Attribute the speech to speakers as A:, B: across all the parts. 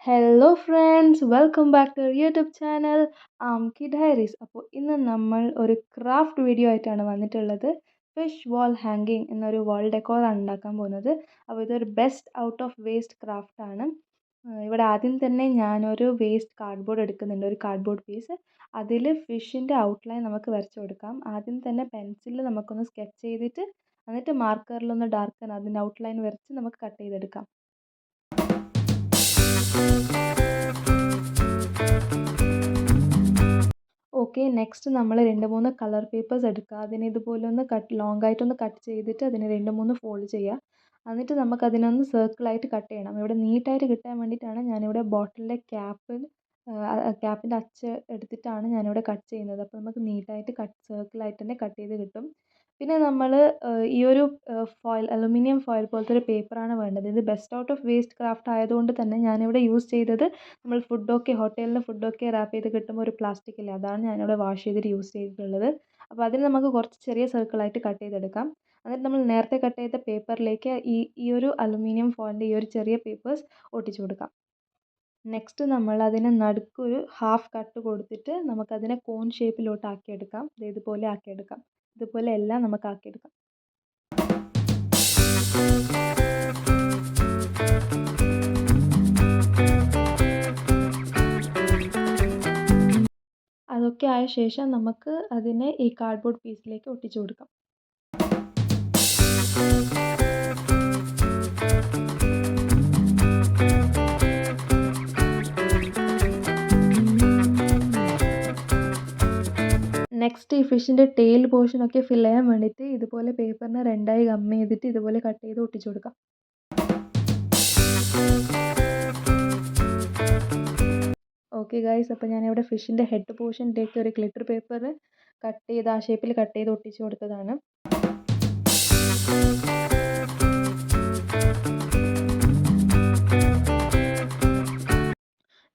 A: Hello friends, welcome back to YouTube channel Amki diaries. അപ്പോൾ ഇന്ന് നമ്മൾ ഒരു ക്രാഫ്റ്റ് വീഡിയോ ആയിട്ടാണ് വന്നിട്ടുള്ളത്. ഫിഷ് വാൾ ഹാങ്കിങ് എന്നൊരു വാൾ ഡെക്കോറാണ് ഉണ്ടാക്കാൻ പോകുന്നത്. അപ്പോൾ ഇതൊരു ബെസ്റ്റ് ഔട്ട് ഓഫ് വേസ്റ്റ് ക്രാഫ്റ്റാണ്. ഇവിടെ ആദ്യം തന്നെ ഞാനൊരു വേസ്റ്റ് കാർഡ്ബോർഡ് എടുക്കുന്നുണ്ട്, ഒരു കാർഡ്ബോർഡ് പീസ്. അതിൽ ഫിഷിൻ്റെ ഔട്ട്ലൈൻ നമുക്ക് വരച്ചു കൊടുക്കാം. ആദ്യം തന്നെ പെൻസിലിൽ നമുക്കൊന്ന് സ്കെച്ച് ചെയ്തിട്ട് എന്നിട്ട് മാർക്കറിലൊന്ന് ഡാർക്കൻ അതിൻ്റെ ഔട്ട്ലൈൻ വരച്ച് നമുക്ക് കട്ട് ചെയ്തെടുക്കാം. ഓക്കെ, നെക്സ്റ്റ് നമ്മൾ 2-3 കളർ പേപ്പേഴ്സ് എടുക്കുക. അതിനെ ഇതുപോലെ ഒന്ന് ലോങ് ആയിട്ടൊന്ന് കട്ട് ചെയ്തിട്ട് അതിനെ 2-3 ഫോൾഡ് ചെയ്യുക. എന്നിട്ട് നമുക്കതിനൊന്ന് സർക്കിളായിട്ട് കട്ട് ചെയ്യണം. ഇവിടെ നീറ്റായിട്ട് കിട്ടാൻ വേണ്ടിയിട്ടാണ് ഞാനിവിടെ ബോട്ടിലിൻ്റെ ക്യാപ്പിൻ്റെ അച്ച് എടുത്തിട്ടാണ് ഞാനിവിടെ കട്ട് ചെയ്യുന്നത്. അപ്പോൾ നമുക്ക് നീറ്റായിട്ട് സർക്കിളായിട്ട് തന്നെ കട്ട് ചെയ്ത് കിട്ടും. പിന്നെ നമ്മൾ ഈ ഒരു അലുമിനിയം ഫോയിൽ പോലത്തെ ഒരു പേപ്പറാണ് വേണ്ടത്. ഇത് best out of waste craft ആയതുകൊണ്ട് തന്നെ ഞാനിവിടെ യൂസ് ചെയ്തത് നമ്മൾ ഹോട്ടലിൽ ഫുഡൊക്കെ റാപ്പ് ചെയ്ത് കിട്ടുമ്പോൾ ഒരു പ്ലാസ്റ്റിക് ഇല്ലേ, അതാണ് ഞാനിവിടെ വാഷ് ചെയ്തിട്ട് യൂസ് ചെയ്തിട്ടുള്ളത്. അപ്പോൾ അതിന് നമുക്ക് കുറച്ച് ചെറിയ സർക്കിളായിട്ട് കട്ട് ചെയ്തെടുക്കാം. എന്നിട്ട് നമ്മൾ നേരത്തെ കട്ട് ചെയ്ത പേപ്പറിലേക്ക് ഈ ഒരു അലുമിനിയം ഫോയിലിൻ്റെ ഈ ഒരു ചെറിയ പേപ്പേഴ്സ് ഒട്ടിച്ചു കൊടുക്കാം. നെക്സ്റ്റ് നമ്മൾ അതിനെ നടുക്കൊരു ഹാഫ് കട്ട് കൊടുത്തിട്ട് നമുക്കതിനെ കോൺ ഷേപ്പിലോട്ട് ആക്കിയെടുക്കാം. ഇതുപോലെ ആക്കിയെടുക്കാം. ഇതുപോലെ എല്ലാം നമുക്ക് ആക്കിയെടുക്കാം. അതൊക്കെ ആയ ശേഷം നമുക്ക് അതിനെ ഈ കാർഡ്ബോർഡ് പീസിലേക്ക് ഒട്ടിച്ചു കൊടുക്കാം. നെക്സ്റ്റ് ഈ ഫിഷിൻ്റെ ടെയിൽ പോർഷനൊക്കെ ഫിൽ ചെയ്യാൻ വേണ്ടിയിട്ട് ഇതുപോലെ പേപ്പറിനെ 2ആയി ഗം ചെയ്തിട്ട് ഇതുപോലെ കട്ട് ചെയ്ത് ഒട്ടിച്ചു കൊടുക്കാം. ഓക്കെ ഗൈസ്, അപ്പോൾ ഞാനിവിടെ ഫിഷിൻ്റെ ഹെഡ് പോർഷനിലേക്ക് ഒരു ഗ്ലിറ്റർ പേപ്പർ കട്ട് ചെയ്ത് ആ ഷേപ്പിൽ കട്ട് ചെയ്ത് ഒട്ടിച്ചു കൊടുത്തതാണ്.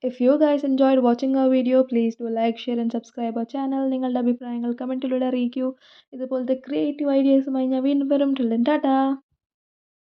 A: If you guys enjoyed watching our video, please do like, share and subscribe our channel. നിങ്ങളുടെ അഭിപ്രായങ്ങൾ കമൻറ്റിലൂടെ അറിയിക്കൂ. ഇതുപോലത്തെ ക്രിയേറ്റീവ് ഐഡിയാസുമായി ഞാൻ വീണ്ടും വരും. ടാറ്റാ.